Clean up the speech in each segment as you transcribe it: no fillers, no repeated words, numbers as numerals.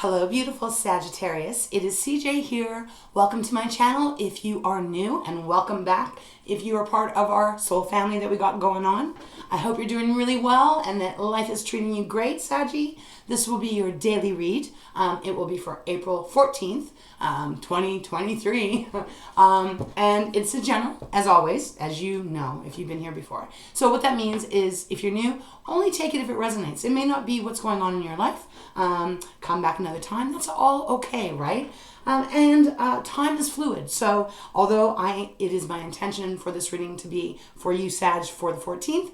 Hello, beautiful Sagittarius. It is CJ here. Welcome to my channel if you are new, and welcome back if you are part of our soul family that we got going on. I hope you're doing really well and that life is treating you great, Saggy. This will be your daily read. It will be for April 14th, 2023. And it's a general, as always, as you know, if you've been here before. So what that means is, if you're new, only take it if it resonates. It may not be what's going on in your life. Come back another time. That's all okay, right? Time is fluid. So although it is my intention for this reading to be for you, Sag, for the 14th,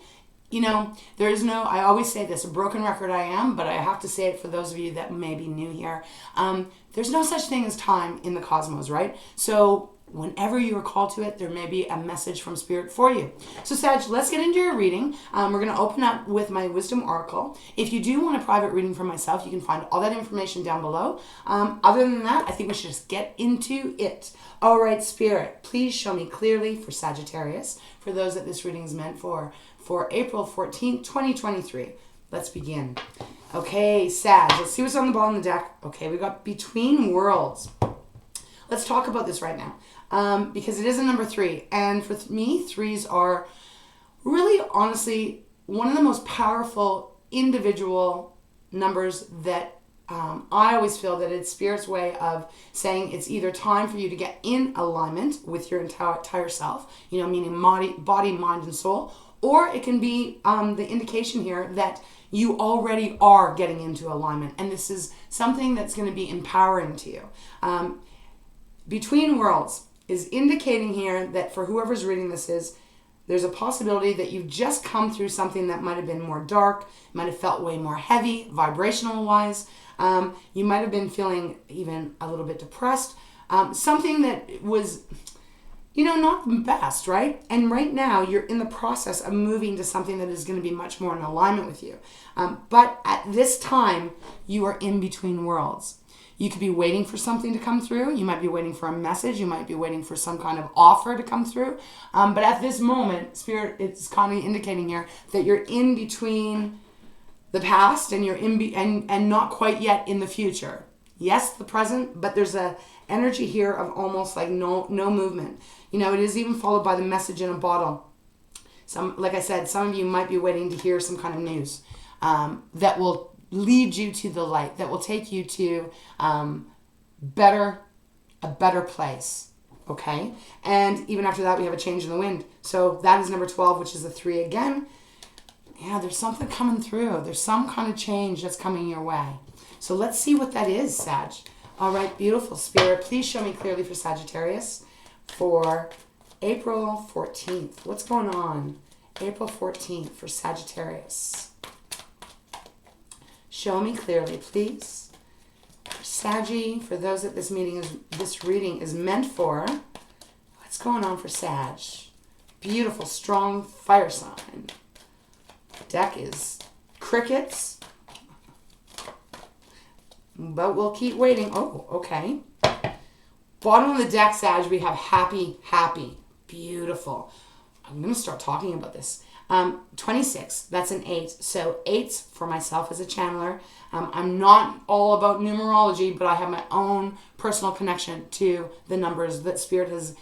you know, there is no, I always say this, a broken record I am, but I have to say it for those of you that may be new here. There's no such thing as time in the cosmos, right? So whenever you are called to it, there may be a message from Spirit for you. So Sag, let's get into your reading. We're going to open up with my Wisdom Oracle. If you do want a private reading for myself, you can find all that information down below. Other than that, I think we should just get into it. All right, Spirit, please show me clearly for Sagittarius, for those that this reading is meant for April 14th, 2023. Let's begin. Okay, Sag, let's see what's on the bottom of the deck. Okay, we got Between Worlds. Let's talk about this right now, because it is a number 3. And for me, 3s are really, honestly, one of the most powerful individual numbers that I always feel that it's Spirit's way of saying it's either time for you to get in alignment with your entire self, you know, meaning body, mind, and soul, or it can be the indication here that you already are getting into alignment. And this is something that's going to be empowering to you. Between Worlds is indicating here that for whoever's reading this there's a possibility that you've just come through something that might have been more dark, might have felt way more heavy, vibrational wise. You might have been feeling even a little bit depressed. Something that was, you know, not the best, right? And right now you're in the process of moving to something that is going to be much more in alignment with you. But at this time, you are in between worlds. You could be waiting for something to come through. You might be waiting for a message. You might be waiting for some kind of offer to come through. But at this moment, Spirit, it's kind of indicating here that you're in between the past and you're and not quite yet in the future. Yes, the present, but there's a energy here of almost like no movement. You know, it is even followed by the message in a bottle. Like I said, some of you might be waiting to hear some kind of news that will lead you to the light, that will take you to a better place. Okay? And even after that, we have a change in the wind. So that is number 12, which is the 3 again. Yeah, there's something coming through. There's some kind of change that's coming your way. So let's see what that is, Sag. All right, beautiful Spirit. Please show me clearly for Sagittarius for April 14th. What's going on? April 14th for Sagittarius. Show me clearly, please. For Saggy, for those that this reading is meant for, what's going on for Sag? Beautiful, strong fire sign. Deck is crickets, but we'll keep waiting. Oh, okay. Bottom of the deck, Sag, we have happy. Beautiful. I'm going to start talking about this. 26, that's an 8. So 8s for myself as a channeler. I'm not all about numerology, but I have my own personal connection to the numbers that Spirit has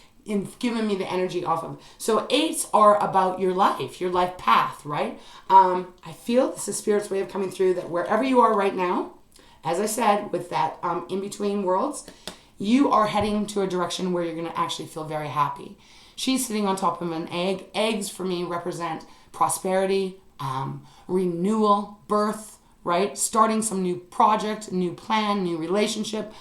given me the energy off of. So 8s are about your life path, right? I feel this is Spirit's way of coming through that wherever you are right now, as I said, with that in between worlds, you are heading to a direction where you're going to actually feel very happy. She's sitting on top of an egg. Eggs for me represent prosperity, renewal, birth, right? Starting some new project, new plan, new relationship.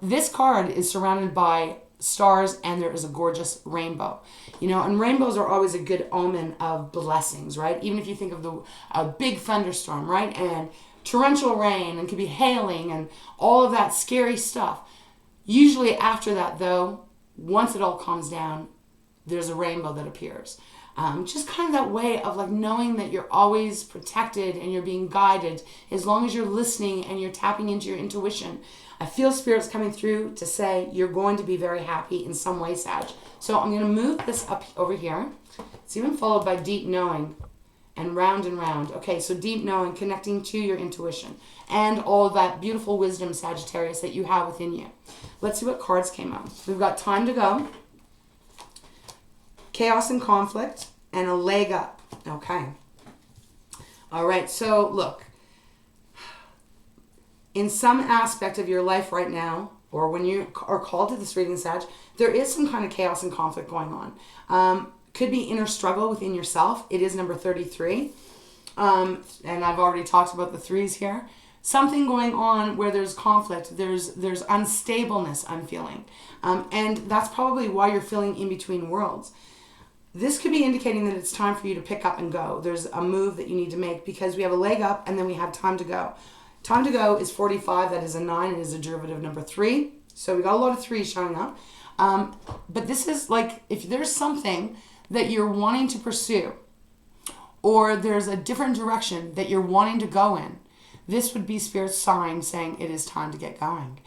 This card is surrounded by stars and there is a gorgeous rainbow. You know, and rainbows are always a good omen of blessings, right? Even if you think of a big thunderstorm, right? And torrential rain and could be hailing and all of that scary stuff. Usually after that, though, once it all calms down, there's a rainbow that appears. Just kind of that way of like knowing that you're always protected and you're being guided as long as you're listening and you're tapping into your intuition. I feel Spirit's coming through to say you're going to be very happy in some way, Sag. So I'm going to move this up over here. It's even followed by deep knowing. and round and round. Okay, so deep knowing, connecting to your intuition and all that beautiful wisdom, Sagittarius, that you have within you. Let's see what cards came out. We've got time to go, chaos and conflict, and a leg up. Okay. All right, so look. In some aspect of your life right now, or when you are called to this reading, Sag, there is some kind of chaos and conflict going on. Could be inner struggle within yourself. It is number 33. And I've already talked about the threes here. Something going on where there's conflict. There's unstableness I'm feeling. And that's probably why you're feeling in between worlds. This could be indicating that it's time for you to pick up and go. There's a move that you need to make because we have a leg up and then we have time to go. Time to go is 45. That is a 9. It is a derivative number 3. So we got a lot of 3s showing up. But this is like, if there's something that you're wanting to pursue, or there's a different direction that you're wanting to go in, this would be Spirit's sign saying it is time to get going.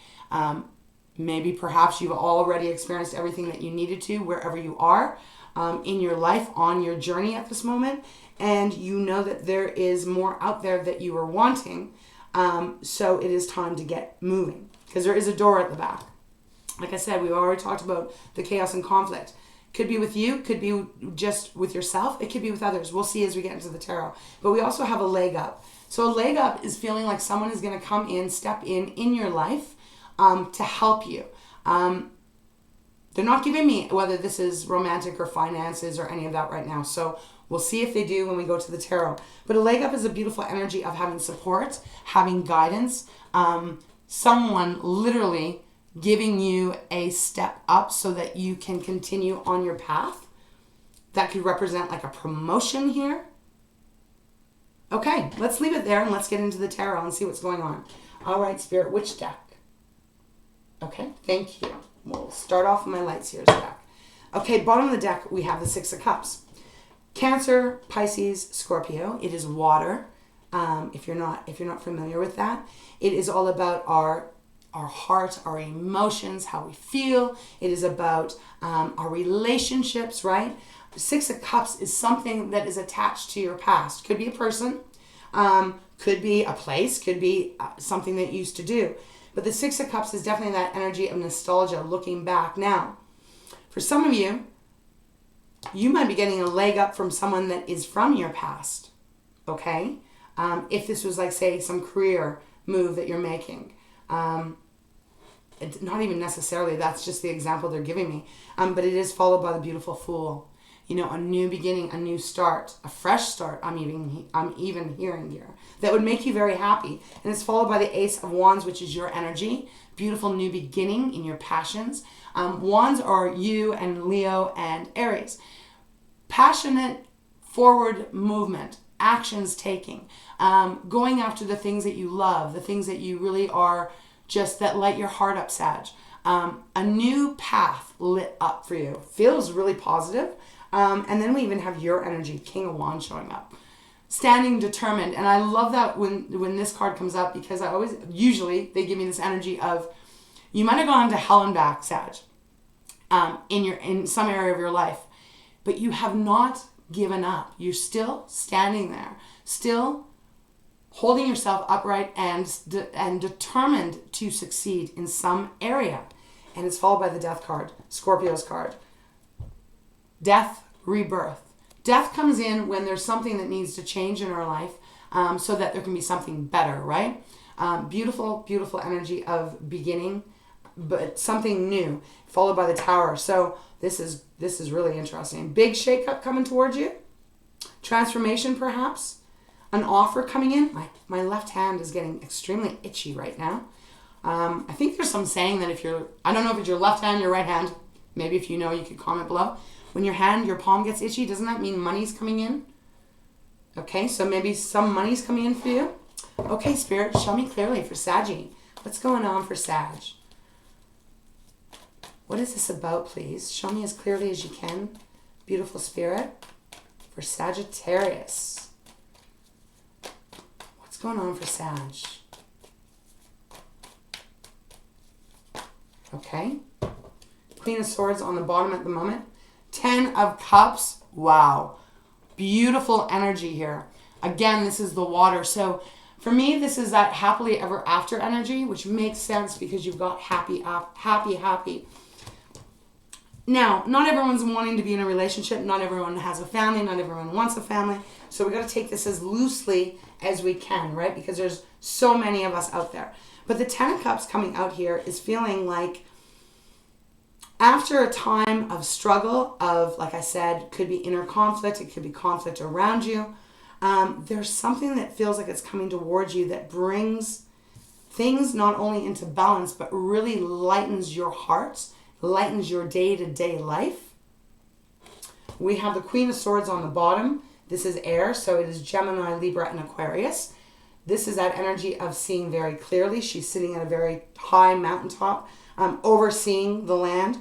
Maybe perhaps you've already experienced everything that you needed to wherever you are in your life, on your journey at this moment, and you know that there is more out there that you are wanting. So it is time to get moving because there is a door at the back. Like I said, we've already talked about the chaos and conflict. Could be with you, could be just with yourself, it could be with others. We'll see as we get into the tarot. But we also have a leg up. So a leg up is feeling like someone is going to come in, step in your life to help you. They're not giving me whether this is romantic or finances or any of that right now. So we'll see if they do when we go to the tarot. But a leg up is a beautiful energy of having support, having guidance, someone literally giving you a step up so that you can continue on your path. That could represent like a promotion here. Okay, let's leave it there and let's get into the tarot and see what's going on. All right, Spirit, which deck? Okay, thank you. We'll start off with my lights here, deck. Okay, bottom of the deck, we have the 6 of Cups. Cancer, Pisces, Scorpio. It is water. If you're not familiar with that, it is all about our heart, our emotions, how we feel. It is about our relationships, right? 6 of Cups is something that is attached to your past. Could be a person, could be a place, could be something that you used to do. But the 6 of Cups is definitely that energy of nostalgia, looking back. Now, for some of you, you might be getting a leg up from someone that is from your past, okay? If this was like, say, some career move that you're making. It's not even necessarily, that's just the example they're giving me. But it is followed by the beautiful Fool. You know, a new beginning, a new start, a fresh start, I'm even hearing here. That would make you very happy. And it's followed by the Ace of Wands, which is your energy. Beautiful new beginning in your passions. Wands are you and Leo and Aries. Passionate forward movement, actions taking, going after the things that you love, the things that you really are just that light your heart up, Sag. A new path lit up for you. Feels really positive. And then we even have your energy, King of Wands, showing up. Standing determined. And I love that when this card comes up, because usually they give me this energy of, you might have gone to hell and back, Sag, in some area of your life, but you have not given up. You're still standing there, still holding yourself upright and determined to succeed in some area. And it's followed by the Death card, Scorpio's card. Death, rebirth. Death comes in when there's something that needs to change in our life so that there can be something better, right? Beautiful, beautiful energy of beginning, but something new, followed by the Tower. So this is really interesting. Big shakeup coming towards you. Transformation, perhaps. An offer coming in. My left hand is getting extremely itchy right now. I think there's some saying that I don't know if it's your left hand, your right hand. Maybe if you know, you could comment below. When your palm gets itchy, doesn't that mean money's coming in? Okay, so maybe some money's coming in for you. Okay, Spirit, show me clearly for Saggy. What's going on for Sag? What is this about, please? Show me as clearly as you can. Beautiful Spirit. For Sagittarius. What's going on for Sag? Okay. Queen of Swords on the bottom at the moment. 10 of Cups. Wow. beautiful energy here. Again, this is the water. So for me, this is that happily ever after energy, which makes sense because you've got happy. Now, not everyone's wanting to be in a relationship. Not everyone has a family. Not everyone wants a family. So we got to take this as loosely as we can, right? Because there's so many of us out there. But the Ten of Cups coming out here is feeling like after a time of struggle, of, like I said, could be inner conflict, it could be conflict around you, there's something that feels like it's coming towards you that brings things not only into balance, but really lightens your heart, lightens your day-to-day life. We have the Queen of Swords on the bottom. This is air, so it is Gemini, Libra, and Aquarius. This is that energy of seeing very clearly. She's sitting at a very high mountaintop, overseeing the land.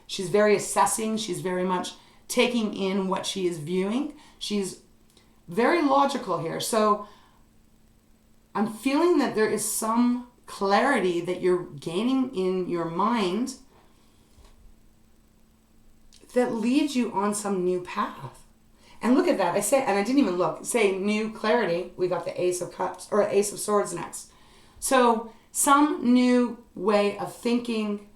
She's very assessing. She's very much taking in what she is viewing. She's very logical here. So I'm feeling that there is some clarity that you're gaining in your mind that leads you on some new path. And look at that. I say, and I didn't even look, say new clarity. We got the Ace of Cups, or Ace of Swords next. So some new way of thinking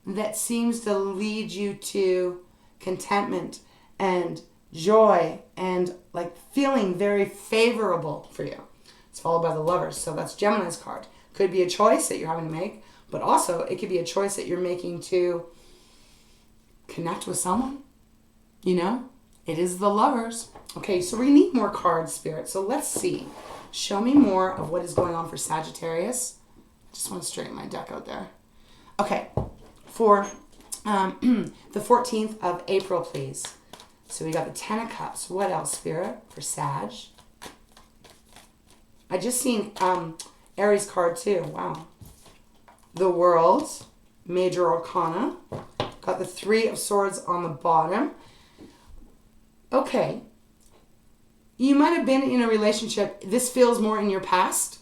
that seems to lead you to contentment and joy and like feeling very favorable for you. It's followed by the Lovers. So that's Gemini's card. Could be a choice that you're having to make, but also it could be a choice that you're making to connect with someone. You know, it is the Lovers. Okay, so we need more cards, Spirit. So let's see. Show me more of what is going on for Sagittarius. I just want to straighten my deck out there. Okay, for the 14th of April, please. So we got the Ten of Cups. What else, Spirit, for Sag? I just seen Aries card too. Wow. The World, Major Arcana. Got the Three of Swords on the bottom. Okay. You might have been in a relationship. This feels more in your past.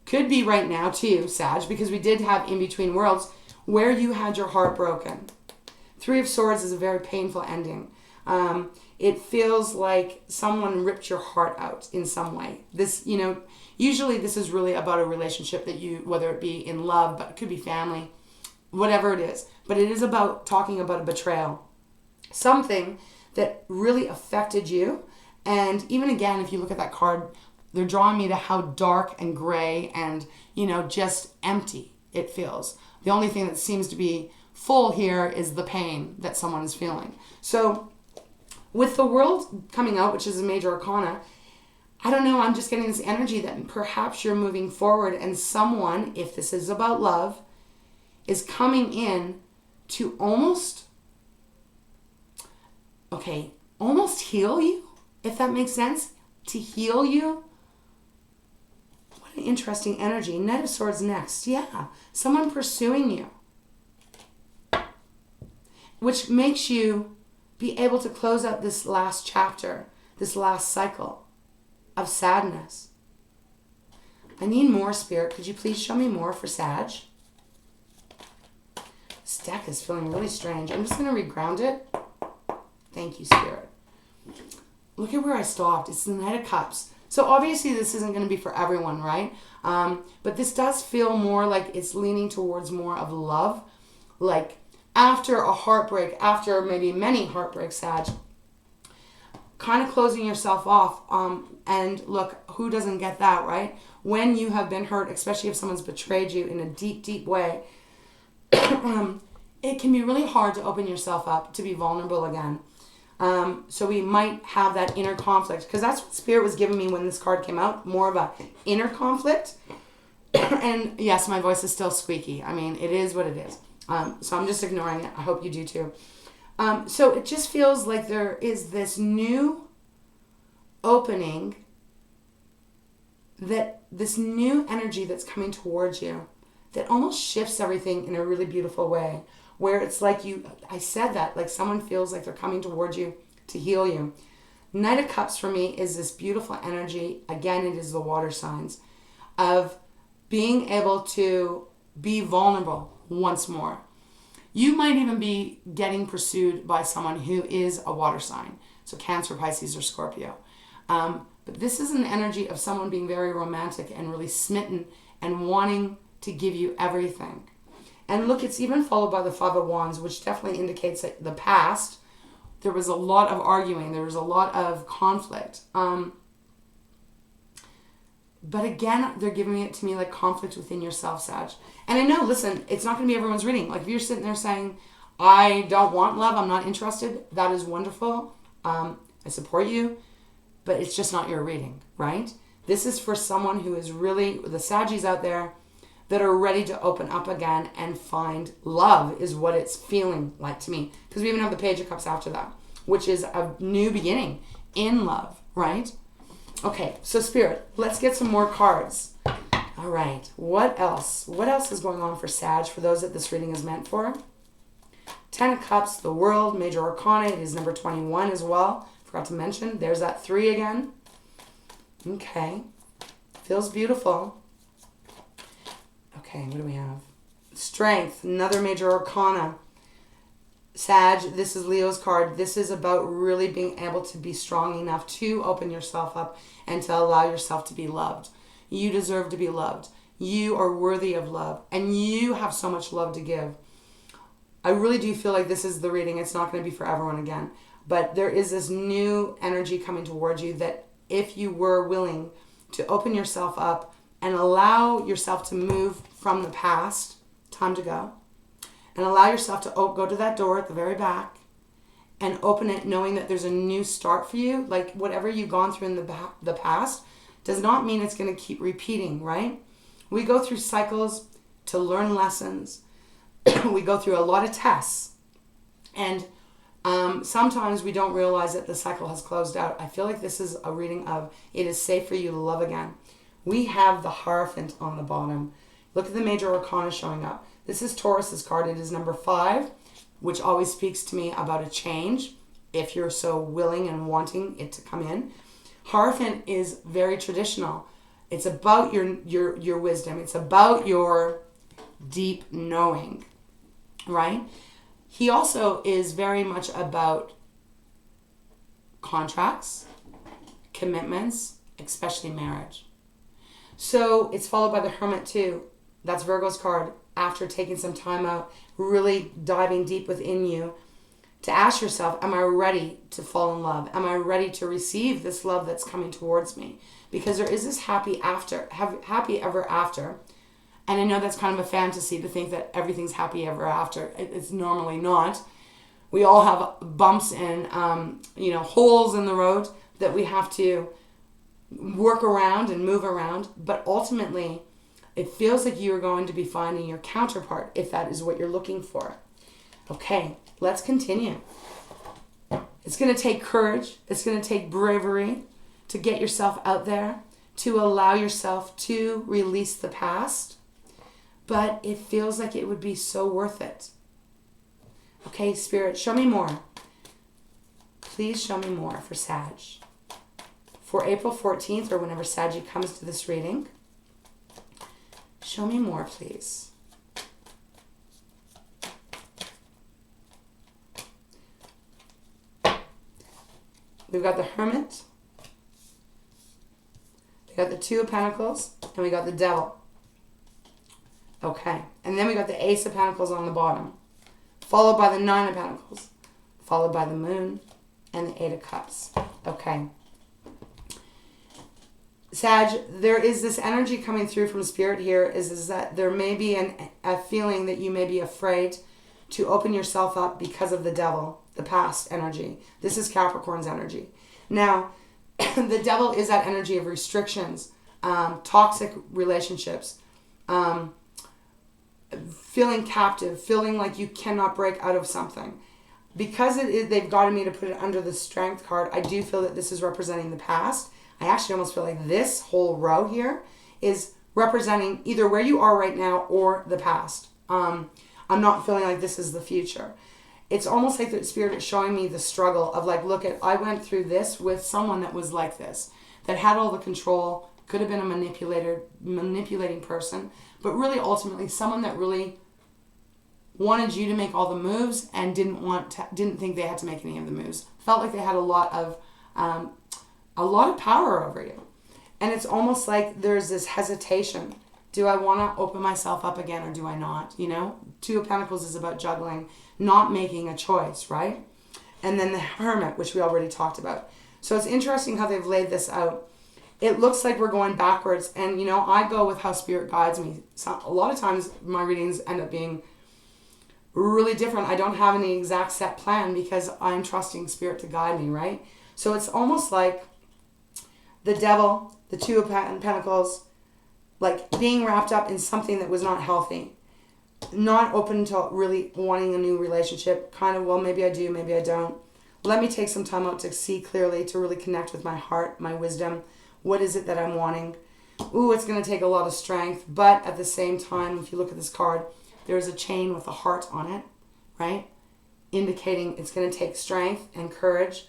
Could be right now too, Sag, because we did have In Between Worlds where you had your heart broken. Three of Swords is a very painful ending. It feels like someone ripped your heart out in some way. This, you know, usually this is really about a relationship that you, whether it be in love, but it could be family, whatever it is. But it is about talking about a betrayal. Something that really affected you. And even again, if you look at that card, they're drawing me to how dark and gray and, you know, just empty it feels. The only thing that seems to be full here is the pain that someone is feeling. So with the World coming out, which is a Major Arcana, I don't know, I'm just getting this energy that perhaps you're moving forward and someone, if this is about love, is coming in to almost heal you, if that makes sense. To heal you. What an interesting energy. Knight of Swords next. Yeah, someone pursuing you. Which makes you be able to close out this last chapter, this last cycle of sadness. I need more, Spirit. Could you please show me more for Sag? This deck is feeling really strange. I'm just going to reground it. Thank you, Spirit. Look at where I stopped. It's the Knight of Cups. So obviously this isn't going to be for everyone, right? But this does feel more like it's leaning towards more of love. Like after a heartbreak, after maybe many heartbreaks, Sag, kind of closing yourself off. And look, who doesn't get that, right? When you have been hurt, especially if someone's betrayed you in a deep, deep way, it can be really hard to open yourself up, to be vulnerable again. So we might have that inner conflict, because that's what Spirit was giving me when this card came out, more of a inner conflict. And yes, my voice is still squeaky. I mean, it is what it is. So I'm just ignoring it. I hope you do too. So it just feels like there is this new opening, that this new energy that's coming towards you that almost shifts everything in a really beautiful way. Where it's like I said that, like someone feels like they're coming towards you to heal you. Knight of Cups for me is this beautiful energy. Again, it is the water signs of being able to be vulnerable once more. You might even be getting pursued by someone who is a water sign. So Cancer, Pisces, or Scorpio. But this is an energy of someone being very romantic and really smitten and wanting to give you everything. And look, it's even followed by the Five of Wands, which definitely indicates that the past, there was a lot of arguing. There was a lot of conflict. But again, they're giving it to me like conflict within yourself, Sag. And I know, listen, it's not going to be everyone's reading. Like if you're sitting there saying, I don't want love, I'm not interested, that is wonderful. I support you, but it's just not your reading, right? This is for someone who is really, the Saggies out there that are ready to open up again and find love is what it's feeling like to me. Because we even have the Page of Cups after that, which is a new beginning in love, right? Okay, so Spirit, let's get some more cards. All right, what else? What else is going on for Sag, for those that this reading is meant for? 10 of Cups, the World, Major Arcana, it is number 21 as well. Forgot to mention, there's that 3 again. Okay, feels beautiful. Okay, what do we have? Strength, another Major Arcana. Sag, this is Leo's card. This is about really being able to be strong enough to open yourself up and to allow yourself to be loved. You deserve to be loved. You are worthy of love, and you have so much love to give. I really do feel like this is the reading. It's not going to be for everyone again, but there is this new energy coming towards you that if you were willing to open yourself up and allow yourself to move from the past, time to go, and allow yourself to go to that door at the very back and open it knowing that there's a new start for you. Like whatever you've gone through in the past does not mean it's going to keep repeating, right? We go through cycles to learn lessons. We go through a lot of tests. And sometimes we don't realize that the cycle has closed out. I feel like this is a reading of it is safe for you to love again. We have the Hierophant on the bottom. Look at the Major Arcana showing up. This is Taurus's card. It is number 5, which always speaks to me about a change, if you're so willing and wanting it to come in. Hierophant is very traditional. It's about your wisdom. It's about your deep knowing, right? He also is very much about contracts, commitments, especially marriage. So it's followed by the Hermit too. That's Virgo's card. After taking some time out, really diving deep within you to ask yourself, am I ready to fall in love? Am I ready to receive this love that's coming towards me? Because there is this happy ever after. And I know that's kind of a fantasy to think that everything's happy ever after. It's normally not. We all have bumps and holes in the road that we have to work around and move around. But ultimately, it feels like you're going to be finding your counterpart if that is what you're looking for. Okay, let's continue. It's going to take courage. It's going to take bravery to get yourself out there, to allow yourself to release the past. But it feels like it would be so worth it. Okay, Spirit, show me more. Please show me more for Sag. For April 14th, or whenever Sag comes to this reading, show me more, please. We've got the Hermit. We got the Two of Pentacles. And we got the Devil. Okay. And then we got the Ace of Pentacles on the bottom. Followed by the Nine of Pentacles. Followed by the Moon. And the Eight of Cups. Okay. Sag, there is this energy coming through from Spirit here is that there may be a feeling that you may be afraid to open yourself up because of the Devil, the past energy. This is Capricorn's energy. Now, the Devil is that energy of restrictions, toxic relationships, feeling captive, feeling like you cannot break out of something. Because they've gotten me to put it under the Strength card, I do feel that this is representing the past. I actually almost feel like this whole row here is representing either where you are right now or the past. I'm not feeling like this is the future. It's almost like the Spirit is showing me the struggle of like, look at, I went through this with someone that was like this, that had all the control, could have been a manipulating person, but really ultimately someone that really wanted you to make all the moves and didn't think they had to make any of the moves. Felt like they had a lot of power over you. And it's almost like there's this hesitation. Do I want to open myself up again or do I not? You know, Two of Pentacles is about juggling, not making a choice, right? And then the Hermit, which we already talked about. So it's interesting how they've laid this out. It looks like we're going backwards. And, you know, I go with how Spirit guides me. So a lot of times my readings end up being really different. I don't have any exact set plan because I'm trusting Spirit to guide me, right? So it's almost like the Devil, the Two of Pentacles, like being wrapped up in something that was not healthy. Not open to really wanting a new relationship. Kind of, well, maybe I do, maybe I don't. Let me take some time out to see clearly, to really connect with my heart, my wisdom. What is it that I'm wanting? Ooh, it's going to take a lot of strength. But at the same time, if you look at this card, there's a chain with a heart on it, right? Indicating it's going to take strength and courage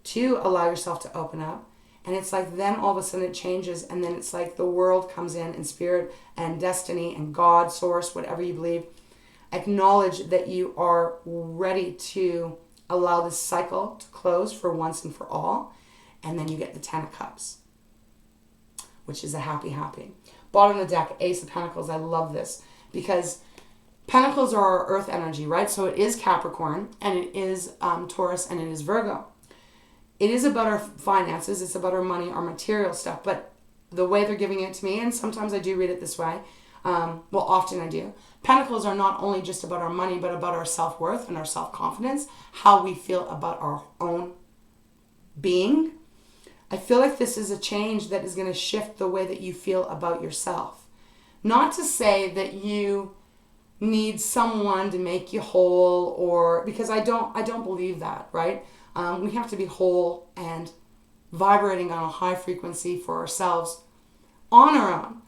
to allow yourself to open up. And it's like then all of a sudden it changes, and then it's like the world comes in and Spirit and destiny and God, source, whatever you believe, acknowledge that you are ready to allow this cycle to close for once and for all. And then you get the Ten of Cups, which is a happy. Bottom of the deck, Ace of Pentacles. I love this because Pentacles are our earth energy, right? So it is Capricorn and it is Taurus and it is Virgo. It is about our finances. It's about our money, our material stuff. But the way they're giving it to me, and sometimes I do read it this way, well, often I do. Pentacles are not only just about our money, but about our self-worth and our self-confidence, how we feel about our own being. I feel like this is a change that is going to shift the way that you feel about yourself. Not to say that you need someone to make you whole, or because I don't believe that, right? We have to be whole and vibrating on a high frequency for ourselves on our own.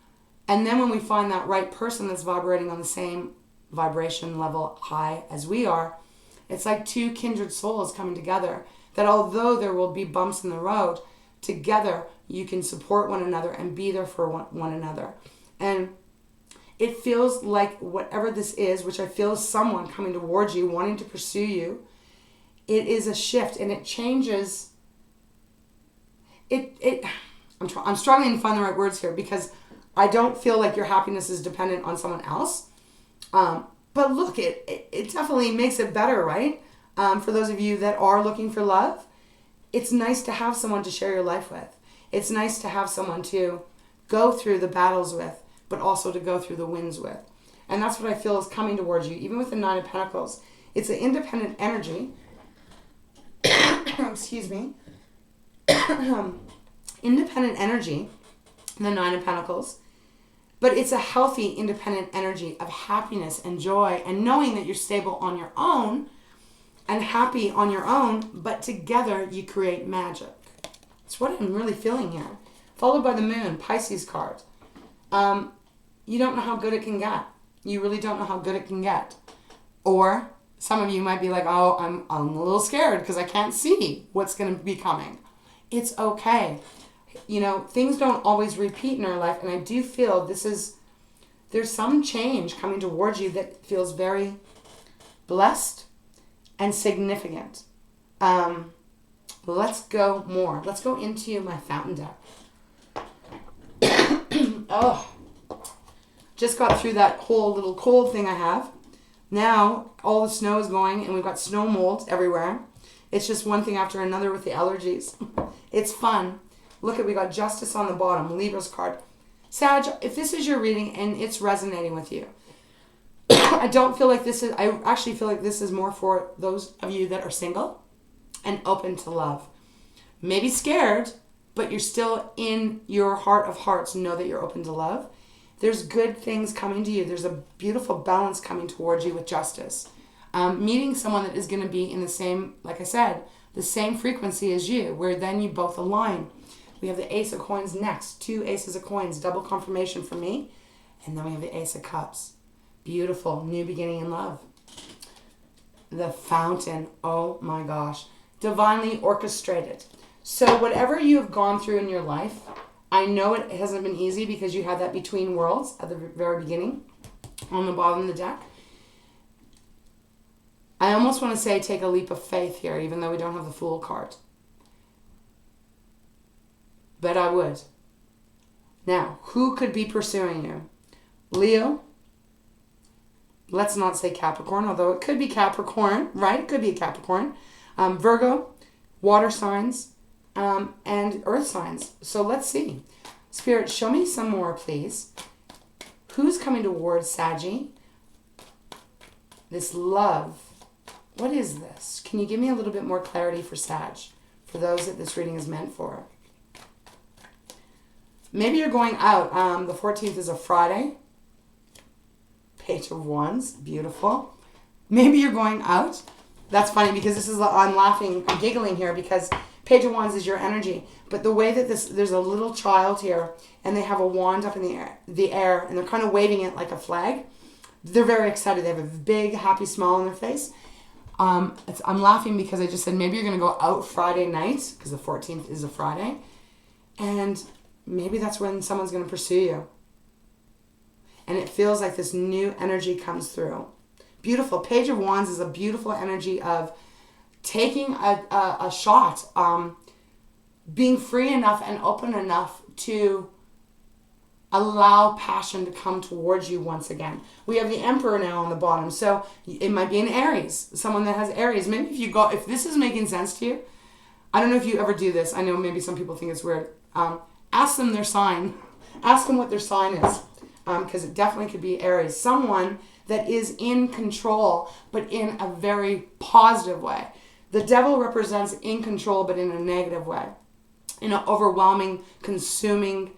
And then when we find that right person that's vibrating on the same vibration level high as we are, it's like two kindred souls coming together, that although there will be bumps in the road, together you can support one another and be there for one another. And it feels like whatever this is, which I feel is someone coming towards you, wanting to pursue you, it is a shift and it changes. I'm struggling to find the right words here because I don't feel like your happiness is dependent on someone else. But look, it definitely makes it better, right? For those of you that are looking for love, it's nice to have someone to share your life with. It's nice to have someone to go through the battles with, but also to go through the wins with. And that's what I feel is coming towards you, even with the Nine of Pentacles. It's an independent energy. Excuse me. Independent energy, the Nine of Pentacles. But it's a healthy, independent energy of happiness and joy and knowing that you're stable on your own and happy on your own, but together you create magic. That's what I'm really feeling here. Followed by the Moon, Pisces card. You don't know how good it can get. You really don't know how good it can get. Or some of you might be like, oh, I'm a little scared because I can't see what's going to be coming. It's okay. You know, things don't always repeat in our life, and I do feel there's some change coming towards you that feels very blessed and significant. Let's go more. Let's go into my fountain deck. Oh, just got through that whole little cold thing I have. Now all the snow is going and we've got snow molds everywhere. It's just one thing after another with the allergies. It's fun. Look at, we got Justice on the bottom, Libra's card. Sag, if this is your reading and it's resonating with you, I actually feel like this is more for those of you that are single and open to love. Maybe scared, but you're still in your heart of hearts, know that you're open to love. There's good things coming to you. There's a beautiful balance coming towards you with Justice. Meeting someone that is going to be in the same, like I said, the same frequency as you, where then you both align. We have the Ace of Coins next. 2 Aces of Coins, double confirmation for me. And then we have the Ace of Cups. Beautiful, new beginning in love. The Fountain, oh my gosh. Divinely orchestrated. So whatever you have gone through in your life, I know it hasn't been easy because you had that between worlds at the very beginning on the bottom of the deck. I almost want to say take a leap of faith here, even though we don't have the Fool card. But I would. Now, who could be pursuing you? Leo. Let's not say Capricorn, although it could be Capricorn, right? It could be a Capricorn. Virgo, water signs, and earth signs. So let's see. Spirit, show me some more, please. Who's coming towards Saggy? This love. What is this? Can you give me a little bit more clarity for Sag? For those that this reading is meant for. Maybe you're going out. The 14th is a Friday. Page of Wands. Beautiful. Maybe you're going out. That's funny because this is, I'm laughing, I'm giggling here because Page of Wands is your energy. But the way that there's a little child here and they have a wand up in the air and they're kind of waving it like a flag. They're very excited. They have a big, happy smile on their face. I'm laughing because I just said maybe you're going to go out Friday night because the 14th is a Friday. And maybe that's when someone's going to pursue you. And it feels like this new energy comes through. Beautiful. Page of Wands is a beautiful energy of taking a shot. Being free enough and open enough to allow passion to come towards you once again. We have the Emperor now on the bottom. So it might be an Aries. Someone that has Aries. Maybe if this is making sense to you, I don't know if you ever do this. I know maybe some people think it's weird. Ask them their sign. Ask them what their sign is. Because it definitely could be Aries. Someone that is in control, but in a very positive way. The Devil represents in control, but in a negative way. In an overwhelming, consuming,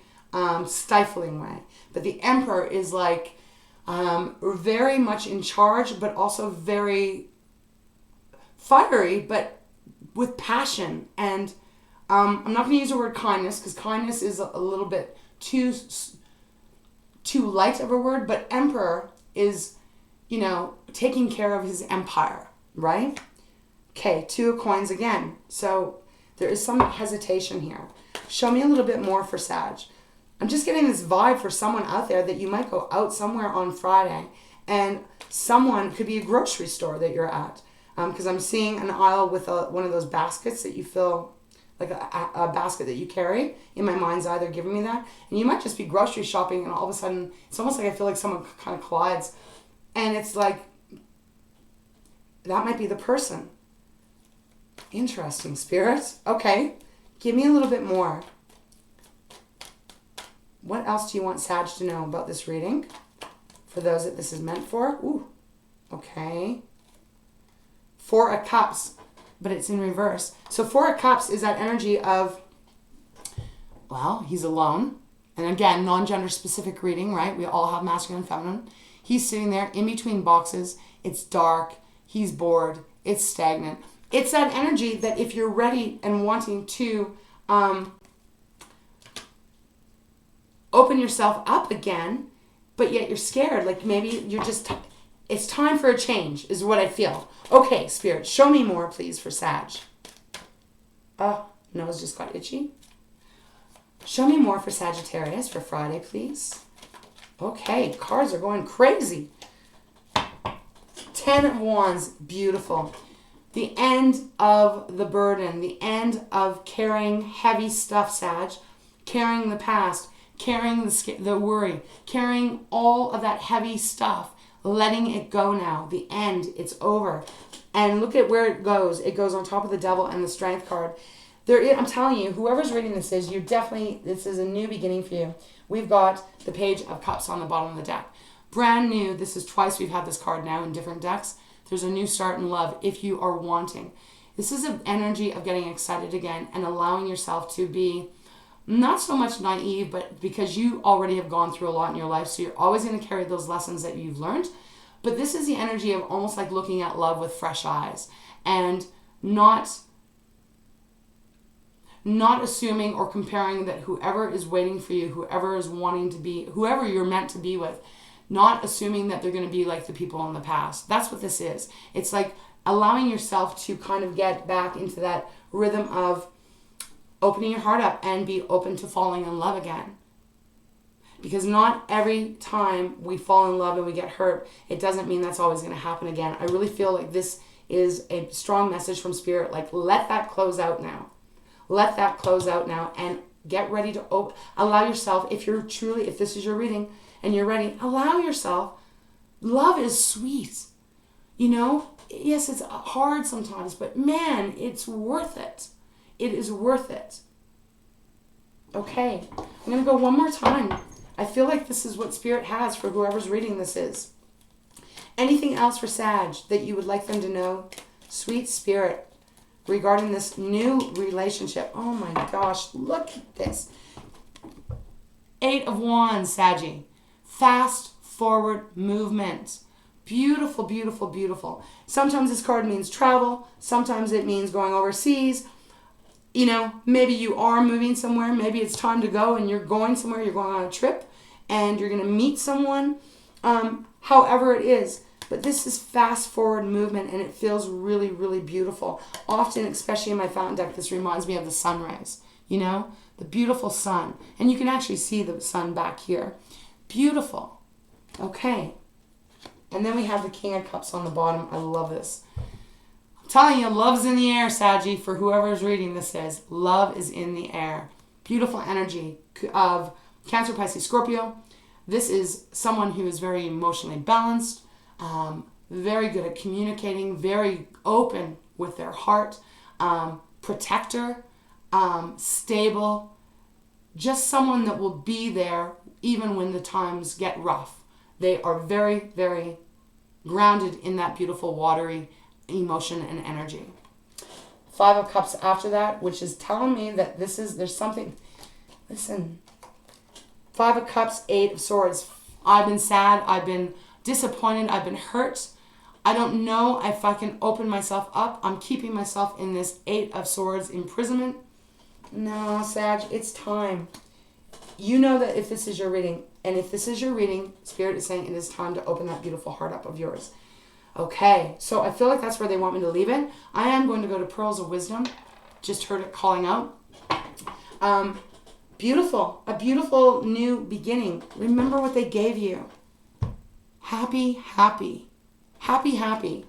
stifling way. But the Emperor is like very much in charge, but also very fiery, but with passion. And I'm not going to use the word kindness, because kindness is a little bit too light of a word, but Emperor is, taking care of his empire, right? Okay, 2 of coins again. So there is some hesitation here. Show me a little bit more for Sag. I'm just getting this vibe for someone out there that you might go out somewhere on Friday, and someone could be a grocery store that you're at, because I'm seeing an aisle with one of those baskets that you fill, like a basket that you carry. In my mind's eye, they're giving me that. And you might just be grocery shopping and all of a sudden, it's almost like I feel like someone kind of collides. And it's like, that might be the person. Interesting, Spirit. Okay, give me a little bit more. What else do you want Sag to know about this reading? For those that this is meant for. Ooh, okay. 4 of Cups. But it's in reverse. So 4 of Cups is that energy of, well, he's alone. And again, non-gender specific reading, right? We all have masculine and feminine. He's sitting there in between boxes. It's dark. He's bored. It's stagnant. It's that energy that if you're ready and wanting to open yourself up again, but yet you're scared, like maybe you're just... It's time for a change, is what I feel. Okay, Spirit, show me more, please, for Sag. Nose just got itchy. Show me more for Sagittarius for Friday, please. Okay, cards are going crazy. 10 of Wands, beautiful. The end of the burden, the end of carrying heavy stuff, Sag. Carrying the past, carrying the worry, carrying all of that heavy stuff. Letting it go now. The end. It's over. And look at where it goes. It goes on top of the Devil and the Strength card. I'm telling you, whoever's reading this is, this is a new beginning for you. We've got the Page of Cups on the bottom of the deck. Brand new. This is twice we've had this card now in different decks. There's a new start in love if you are wanting. This is an energy of getting excited again and allowing yourself to be not so much naive, but because you already have gone through a lot in your life, so you're always going to carry those lessons that you've learned. But this is the energy of almost like looking at love with fresh eyes and not assuming or comparing that whoever is waiting for you, whoever is wanting to be, whoever you're meant to be with, not assuming that they're going to be like the people in the past. That's what this is. It's like allowing yourself to kind of get back into that rhythm of opening your heart up and be open to falling in love again. Because not every time we fall in love and we get hurt, it doesn't mean that's always going to happen again. I really feel like this is a strong message from Spirit. Like, let that close out now. Let that close out now, and get ready to allow yourself, if this is your reading and you're ready, allow yourself. Love is sweet. You know, yes, it's hard sometimes, but man, it's worth it. It is worth it. Okay, I'm going to go one more time. I feel like this is what Spirit has for whoever's reading this is. Anything else for Sag that you would like them to know? Sweet Spirit, regarding this new relationship. Oh my gosh, look at this. 8 of Wands, Saggy. Fast forward movement. Beautiful, beautiful, beautiful. Sometimes this card means travel. Sometimes it means going overseas. You know, maybe you are moving somewhere. Maybe it's time to go and you're going somewhere. You're going on a trip and you're going to meet someone. However it is. But this is fast forward movement, and it feels really, really beautiful. Often, especially in my fountain deck, this reminds me of the sunrise. You know, the beautiful sun. And you can actually see the sun back here. Beautiful. Okay. And then we have the King of Cups on the bottom. I love this. I'm telling you, love's in the air, Saggy, for whoever's reading this is. Love is in the air. Beautiful energy of Cancer, Pisces, Scorpio. This is someone who is very emotionally balanced, very good at communicating, very open with their heart, protector, stable, just someone that will be there even when the times get rough. They are very, very grounded in that beautiful watery emotion and energy. 5 of Cups after that, which is telling me that there's something. Listen, 5 of Cups, 8 of Swords. I've been sad, I've been disappointed, I've been hurt. I don't know if I can open myself up. I'm keeping myself in this 8 of Swords imprisonment. No, Sag, it's time. You know that if this is your reading, and if this is your reading, Spirit is saying it is time to open that beautiful heart up of yours. Okay, so I feel like that's where they want me to leave it. I am going to go to Pearls of Wisdom. Just heard it calling out. Beautiful. A beautiful new beginning. Remember what they gave you. Happy, happy. Happy, happy.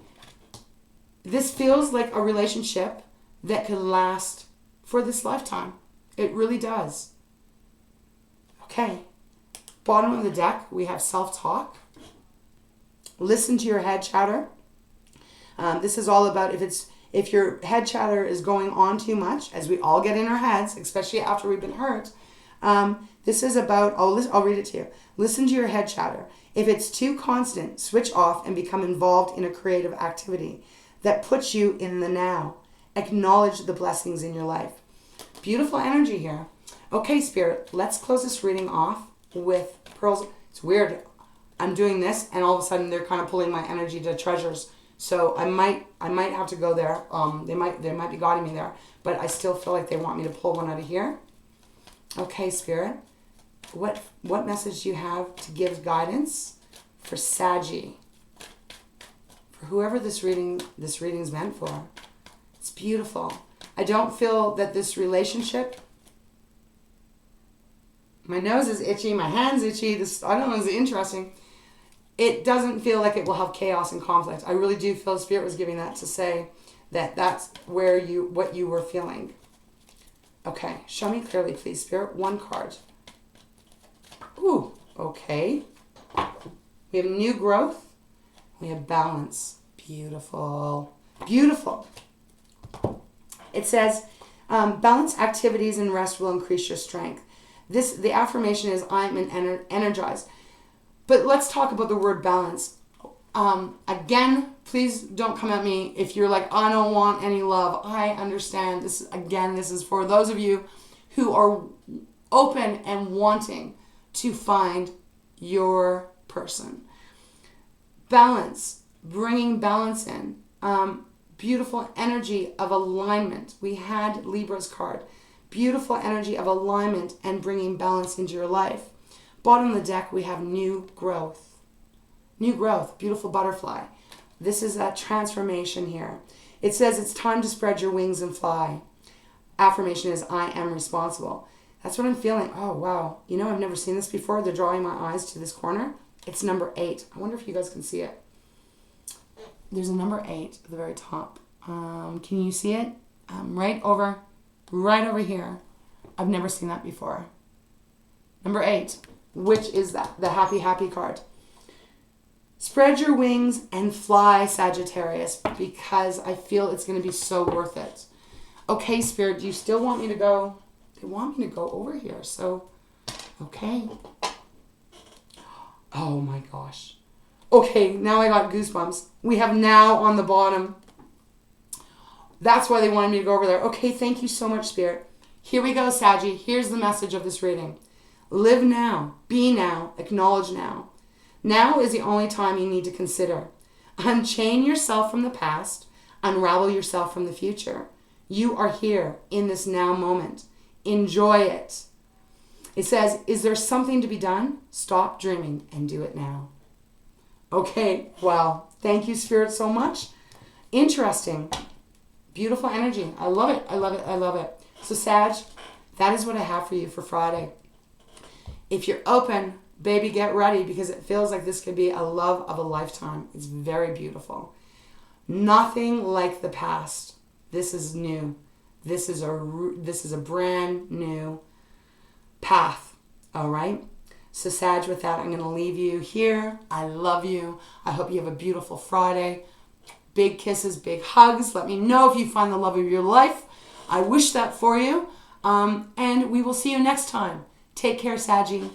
This feels like a relationship that could last for this lifetime. It really does. Okay. Bottom of the deck, we have self-talk. Listen to your head chatter. This is all about if your head chatter is going on too much, as we all get in our heads, especially after we've been hurt. This is about, I'll read it to you. Listen to your head chatter. If it's too constant, switch off and become involved in a creative activity that puts you in the now. Acknowledge the blessings in your life. Beautiful energy here. Okay, Spirit, let's close this reading off with pearls. It's weird. I'm doing this, and all of a sudden they're kind of pulling my energy to treasures. So I might have to go there. They might be guiding me there, but I still feel like they want me to pull one out of here. Okay, Spirit, what message do you have to give guidance for Saggy? For whoever this reading's meant for. It's beautiful. I don't feel that this relationship. My nose is itchy. My hand's itchy. I don't know. It's interesting. It doesn't feel like it will have chaos and conflict. I really do feel Spirit was giving that to say that that's what you were feeling. Okay, show me clearly, please, Spirit. One card. Ooh, okay. We have new growth. We have balance. Beautiful. Beautiful. It says, balance activities and rest will increase your strength. The affirmation is, I'm energized. But let's talk about the word balance. Again, please don't come at me if you're like, I don't want any love. I understand. This is for those of you who are open and wanting to find your person. Balance, bringing balance in. Beautiful energy of alignment. We had Libra's card. Beautiful energy of alignment and bringing balance into your life. Bottom of the deck, we have new growth. New growth, beautiful butterfly. This is a transformation here. It says it's time to spread your wings and fly. Affirmation is, I am responsible. That's what I'm feeling. Oh, wow. You know, I've never seen this before. They're drawing my eyes to this corner. It's number 8. I wonder if you guys can see it. There's a number 8 at the very top. Can you see it? Right over here. I've never seen that before. Number 8, which is that? The happy, happy card. Spread your wings and fly, Sagittarius, because I feel it's going to be so worth it. Okay, Spirit, do you still want me to go? They want me to go over here, so, okay. Oh my gosh. Okay, now I got goosebumps. We have now on the bottom. That's why they wanted me to go over there. Okay, thank you so much, Spirit. Here we go, Saggy. Here's the message of this reading. Live now, be now, acknowledge now. Now is the only time you need to consider. Unchain yourself from the past, unravel yourself from the future. You are here in this now moment. Enjoy it. It says, is there something to be done? Stop dreaming and do it now. Okay, wow. Thank you, Spirit, so much. Interesting. Beautiful energy. I love it. I love it. I love it. So, Sag, that is what I have for you for Friday. If you're open, baby, get ready, because it feels like this could be a love of a lifetime. It's very beautiful. Nothing like the past. This is new. This is a brand new path. All right? So, Sag, with that, I'm going to leave you here. I love you. I hope you have a beautiful Friday. Big kisses, big hugs. Let me know if you find the love of your life. I wish that for you. And we will see you next time. Take care, Saggy.